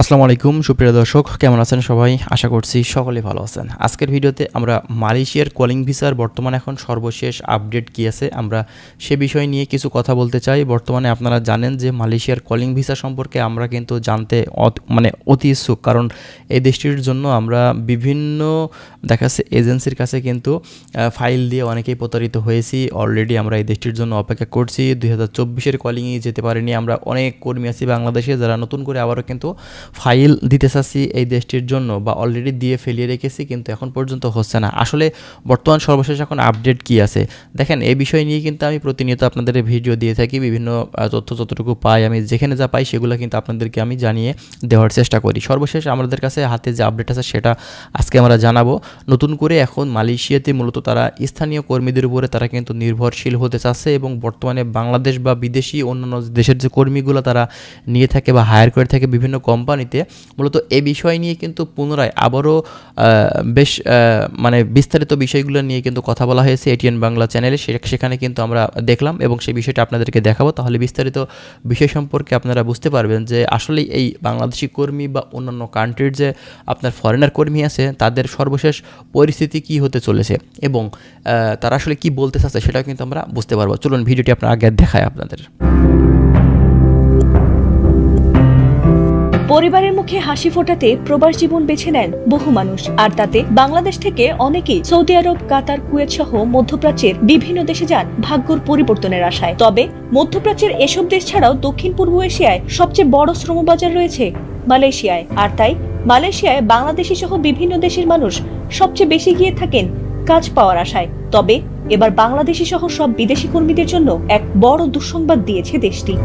আসসালামু আলাইকুম সুপ্রিয় দর্শক, কেমন আছেন সবাই? আশা করছি সকলে ভালো আছেন। আজকের ভিডিওতে আমরা মালয়েশিয়ার কলিং ভিসার বর্তমানে এখন সর্বশেষ আপডেট কী আছে আমরা সে বিষয় নিয়ে কিছু কথা বলতে চাই। বর্তমানে আপনারা জানেন যে মালয়েশিয়ার কলিং ভিসা সম্পর্কে আমরা কিন্তু জানতে অতি ইচ্ছুক, কারণ এই দেশটির জন্য আমরা বিভিন্ন দেখাচ্ছে এজেন্সির কাছে কিন্তু ফাইল দিয়ে অনেকেই প্রতারিত হয়েছি। অলরেডি আমরা এই দেশটির জন্য অপেক্ষা করছি। 2024-এর কলিংয়ে যেতে পারিনি। আমরা অনেক কর্মী আছি বাংলাদেশে যারা নতুন করে আবারও কিন্তু ফাইল দিতে চাচ্ছি এই দেশটির জন্য, বা অলরেডি দিয়ে ফেলিয়ে রেখেছি, কিন্তু এখন পর্যন্ত হচ্ছে না। আসলে বর্তমান সর্বশেষ এখন আপডেট কী আছে দেখেন, এই বিষয় নিয়ে কিন্তু আমি প্রতিনিয়ত আপনাদের ভিডিও দিয়ে থাকি। বিভিন্ন তথ্য যতটুকু পাই, আমি যেখানে যা পাই সেগুলো কিন্তু আপনাদেরকে আমি জানিয়ে দেওয়ার চেষ্টা করি। সর্বশেষ আমাদের কাছে হাতে যে আপডেট আছে সেটা আজকে আমরা জানাবো। নতুন করে এখন মালয়েশিয়াতে মূলত তারা স্থানীয় কর্মীদের উপরে তারা কিন্তু নির্ভরশীল হতে চাচ্ছে, এবং বর্তমানে বাংলাদেশ বা বিদেশি অন্যান্য দেশের যে কর্মীগুলো তারা নিয়ে থাকে বা হায়ার করে থাকে বিভিন্ন কোম্পানিতে, মূলত এই বিষয় নিয়ে কিন্তু পুনরায় আবারও বেশ বিস্তারিত বিষয়গুলো নিয়ে কিন্তু কথা বলা হয়েছে এটিএন বাংলা চ্যানেলে। সেখানে কিন্তু আমরা দেখলাম এবং সেই বিষয়টা আপনাদেরকে দেখাবো। তাহলে বিস্তারিত বিষয় সম্পর্কে আপনারা বুঝতে পারবেন যে আসলে এই বাংলাদেশি কর্মী বা অন্যান্য কান্ট্রির যে আপনার ফরেনার কর্মী আছে তাদের সর্বশেষ পরিস্থিতি কী হতে চলেছে এবং তারা আসলে কি বলতে চাচ্ছে সেটাও কিন্তু আমরা বুঝতে পারবো। চলুন ভিডিওটি আপনার আগে দেখায় আপনাদের। পরিবারের মুখে হাসি ফোটাতে প্রবাস জীবন বেছে নেন বহু মানুষ, আর তাতে বাংলাদেশ থেকে অনেকেই সৌদি আরব, কাতার, কুয়েত সহ মধ্যপ্রাচ্যের বিভিন্ন দেশে যান ভাগ্যর পরিবর্তনের আশায়। তবে মধ্যপ্রাচ্যের এসব দেশ ছাড়াও দক্ষিণ পূর্ব এশিয়ায় সবচেয়ে বড় শ্রমবাজার রয়েছে মালয়েশিয়ায়, আর তাই মালয়েশিয়ায় বাংলাদেশি সহ বিভিন্ন দেশের মানুষ সবচেয়ে বেশি গিয়ে থাকেন কাজ পাওয়ার আশায়। তবে এবার বাংলাদেশি সহ সব বিদেশি কর্মীদের জন্য এক বড় দুঃসংবাদ দিয়েছে দেশটি।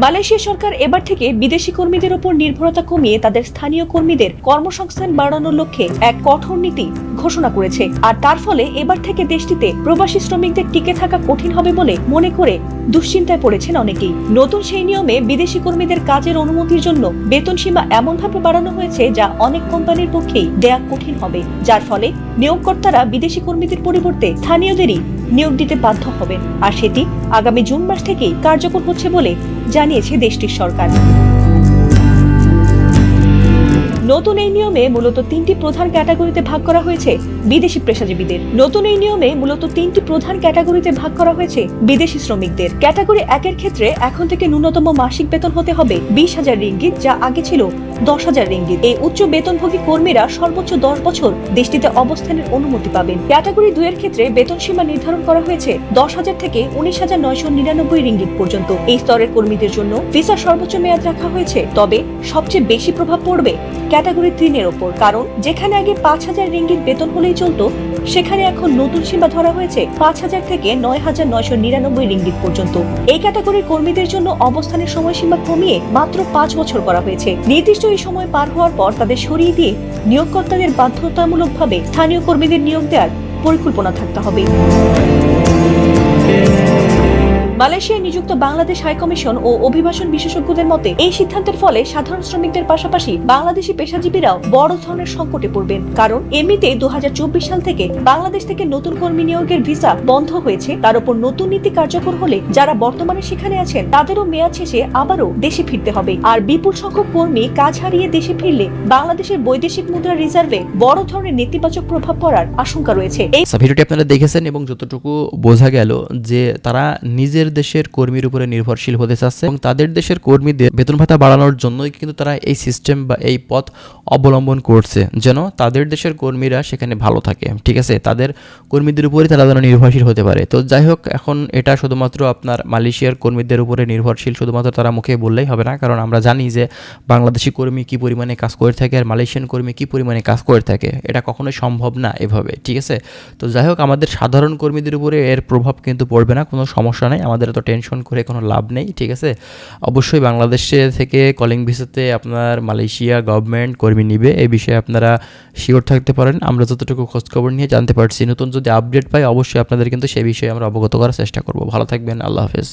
মালয়েশিয়া সরকার এবার থেকে বিদেশি কর্মীদের উপর নির্ভরতা কমিয়ে তাদের স্থানীয় কর্মীদের কর্মসংস্থান বাড়ানোর লক্ষ্যে এক কঠোর নীতি ঘোষণা করেছে, আর তার ফলে এবার থেকে দেশটিতে প্রবাসী শ্রমিকদের টিকে থাকা কঠিন হবে বলে মনে করে দুশ্চিন্তায় পড়েছেন অনেকেই। নতুন সেই নিয়মে বিদেশি কর্মীদের কাজের অনুমতির জন্য বেতন সীমা এমনভাবে বাড়ানো হয়েছে যা অনেক কোম্পানির পক্ষেই দেয়া কঠিন হবে, যার ফলে নিয়োগকর্তারা বিদেশি কর্মীদের পরিবর্তে স্থানীয়দেরই নিয়োগ দিতে বাধ্য হবেন, আর সেটি আগামী জুন মাস থেকেই কার্যকর হচ্ছে বলে জানিয়েছে দেশটির সরকার। নতুন এই নিয়মে মূলত তিনটি প্রধান ক্যাটাগরিতে ভাগ করা হয়েছে বিদেশি পেশাজীবীদের। বিদেশি শ্রমিকদের ক্যাটাগরি 1-এর ক্ষেত্রে এখন থেকে ন্যূনতম মাসিক বেতন হতে হবে 20,000 রিঙ্গিত, যা আগে ছিল 10,000 রিঙ্গিত। এই উচ্চ বেতনভোগী কর্মীরা সর্বোচ্চ 10 বছর দেশটিতে অবস্থানের অনুমতি পাবেন। ক্যাটাগরি 2-এর ক্ষেত্রে বেতন সীমা নির্ধারণ করা হয়েছে 10,000 থেকে 19,999 রিঙ্গিত পর্যন্ত। এই স্তরের কর্মীদের জন্য ভিসার সর্বোচ্চ মেয়াদ রাখা হয়েছে, তবে সবচেয়ে বেশি প্রভাব পড়বে ক্যাটাগরি 3-এর ওপর, কারণ যেখানে আগে 5,000 রিঙ্গিত বেতন হলেই চলতো, সেখানে এখন নতুন সীমা ধরা হয়েছে 5,000 থেকে 9,999 রিঙ্গিত পর্যন্ত। এই ক্যাটাগরির কর্মীদের জন্য অবস্থানের সময়সীমা কমিয়ে মাত্র 5 বছর করা হয়েছে। নির্দিষ্ট এই সময় পার হওয়ার পর তাদের সরিয়ে দিয়ে নিয়োগকর্তাদের বাধ্যতামূলকভাবে স্থানীয় কর্মীদের নিয়োগ দেওয়ার পরিকল্পনা থাকতে হবে। মালয়েশিয়ায় নিযুক্ত বাংলাদেশ হাইকমিশন ও অভিবাসন বিশেষজ্ঞদের মতে এই সিদ্ধান্তের ফলে সাধারণ শ্রমিকদের পাশাপাশি বাংলাদেশি পেশাজীবীরাও বড় ধরনের সংকটে পড়বেন, কারণ এমনিতে 2024 সাল থেকে বাংলাদেশ থেকে নতুন কর্মী নিয়োগের ভিসা বন্ধ হয়েছে। তার উপর নতুন নীতি কার্যকর হলে যারা বর্তমানে সেখানে আছেন তাদেরও মেয়াদ শেষে আবারও দেশে ফিরতে হবে, আর বিপুল সংখ্যক কর্মী কাজ হারিয়ে দেশে ফিরলে বাংলাদেশের বৈদেশিক মুদ্রা রিজার্ভে বড় ধরনের নেতিবাচক প্রভাব পড়ার আশঙ্কা রয়েছে। এই ভিডিওটি আপনারা দেখেছেন এবং যতটুকু বোঝা গেল যে তারা নিজের দেশের কর্মীর উপরে নির্ভরশীল হতে চাচ্ছে এবং তাদের দেশের কর্মীদের বেতন ভাতা বাড়ানোর জন্যই কিন্তু তারা এই সিস্টেম বা এই পথ অবলম্বন করছে, যেন তাদের দেশের কর্মীরা সেখানে ভালো থাকে। ঠিক আছে, তাদের কর্মীদের উপরে তারা যেন নির্ভরশীল হতে পারে। তো যাই হোক, এখন এটা শুধুমাত্র আপনার মালয়েশিয়ার কর্মীদের উপরে নির্ভরশীল শুধুমাত্র তারা মুখে বললেই হবে না, কারণ আমরা জানি যে বাংলাদেশি কর্মী কি পরিমাণে কাজ করে থাকে আর মালয়েশিয়ান কর্মী কি পরিমাণে কাজ করে থাকে, এটা কখনোই সম্ভব না এভাবে। ঠিক আছে, তো যাই হোক, আমাদের সাধারণ কর্মীদের উপরে এর প্রভাব কিন্তু পড়বে না, কোনো সমস্যা নেই, আমাদের এত টেনশন করে কোনো লাভ নেই। ঠিক আছে, অবশ্যই বাংলাদেশে থেকে কলিং ভিসাতে আপনার মালয়েশিয়া গভর্নমেন্ট কর্মী নিবে, এই বিষয়ে আপনারা শিওর থাকতে পারেন। আমরা যতটুকু খোঁজখবর নিয়ে জানতে পারছি, নতুন যদি আপডেট পাই অবশ্যই আপনাদের কিন্তু সেই বিষয়ে আমরা অবগত করার চেষ্টা করব। ভালো থাকবেন, আল্লাহ হাফেজ।